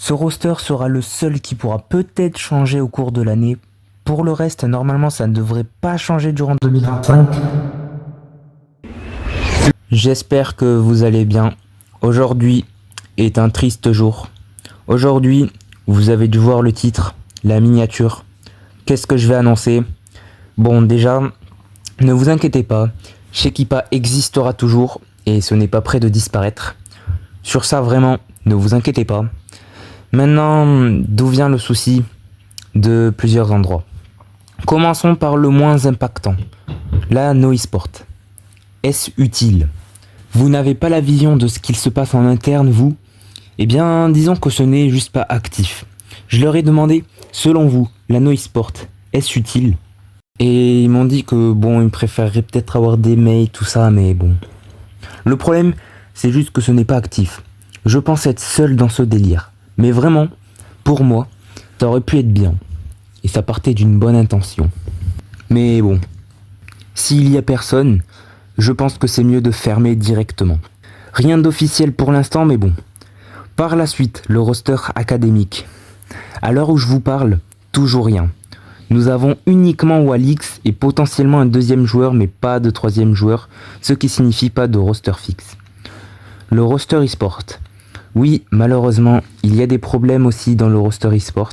Ce roster sera le seul qui pourra peut-être changer au cours de l'année. Pour le reste, normalement, ça ne devrait pas changer durant 2025. J'espère que vous allez bien. Aujourd'hui est un triste jour. Aujourd'hui, vous avez dû voir le titre, la miniature. Qu'est-ce que je vais annoncer? Bon, déjà, ne vous inquiétez pas, Shekipa existera toujours et ce n'est pas près de disparaître. Sur ça, vraiment, ne vous inquiétez pas. Maintenant, d'où vient le souci? De plusieurs endroits. Commençons par le moins impactant, la NoeSport. Est-ce utile? Vous n'avez pas la vision de ce qu'il se passe en interne, vous? Eh bien, disons que ce n'est juste pas actif. Je leur ai demandé, selon vous, la NoeSport, est-ce utile? Et ils m'ont dit que bon, ils préféreraient peut-être avoir des mails, tout ça, mais bon. Le problème, c'est juste que ce n'est pas actif. Je pense être seul dans ce délire. Mais vraiment, pour moi, ça aurait pu être bien. Et ça partait d'une bonne intention. Mais bon, s'il y a personne, je pense que c'est mieux de fermer directement. Rien d'officiel pour l'instant, mais bon. Par la suite, le roster académique. À l'heure où je vous parle, toujours rien. Nous avons uniquement Walix et potentiellement un deuxième joueur, mais pas de troisième joueur, ce qui signifie pas de roster fixe. Le roster e-sport. Oui, malheureusement, il y a des problèmes aussi dans le roster e-sport.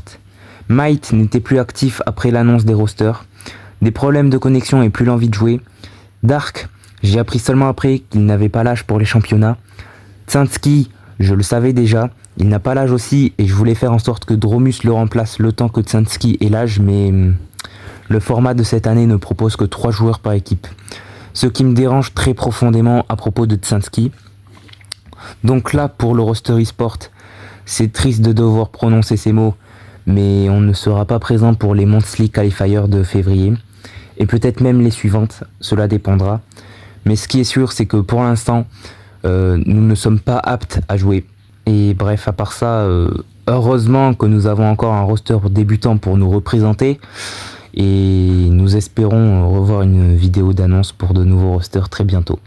Might n'était plus actif après l'annonce des rosters. Des problèmes de connexion et plus l'envie de jouer. Dark, j'ai appris seulement après qu'il n'avait pas l'âge pour les championnats. Tsansky, je le savais déjà, il n'a pas l'âge aussi et je voulais faire en sorte que Dromus le remplace le temps que Tsansky ait l'âge, mais le format de cette année ne propose que 3 joueurs par équipe. Ce qui me dérange très profondément à propos de Tsansky. Donc là, pour le roster e-sport, c'est triste de devoir prononcer ces mots, mais on ne sera pas présent pour les Monthly Qualifiers de février, et peut-être même les suivantes, cela dépendra. Mais ce qui est sûr, c'est que pour l'instant, nous ne sommes pas aptes à jouer. Et bref, à part ça, heureusement que nous avons encore un roster débutant pour nous représenter, et nous espérons revoir une vidéo d'annonce pour de nouveaux rosters très bientôt.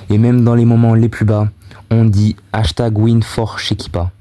Et même dans les moments les plus bas, on dit #WinForShekipa.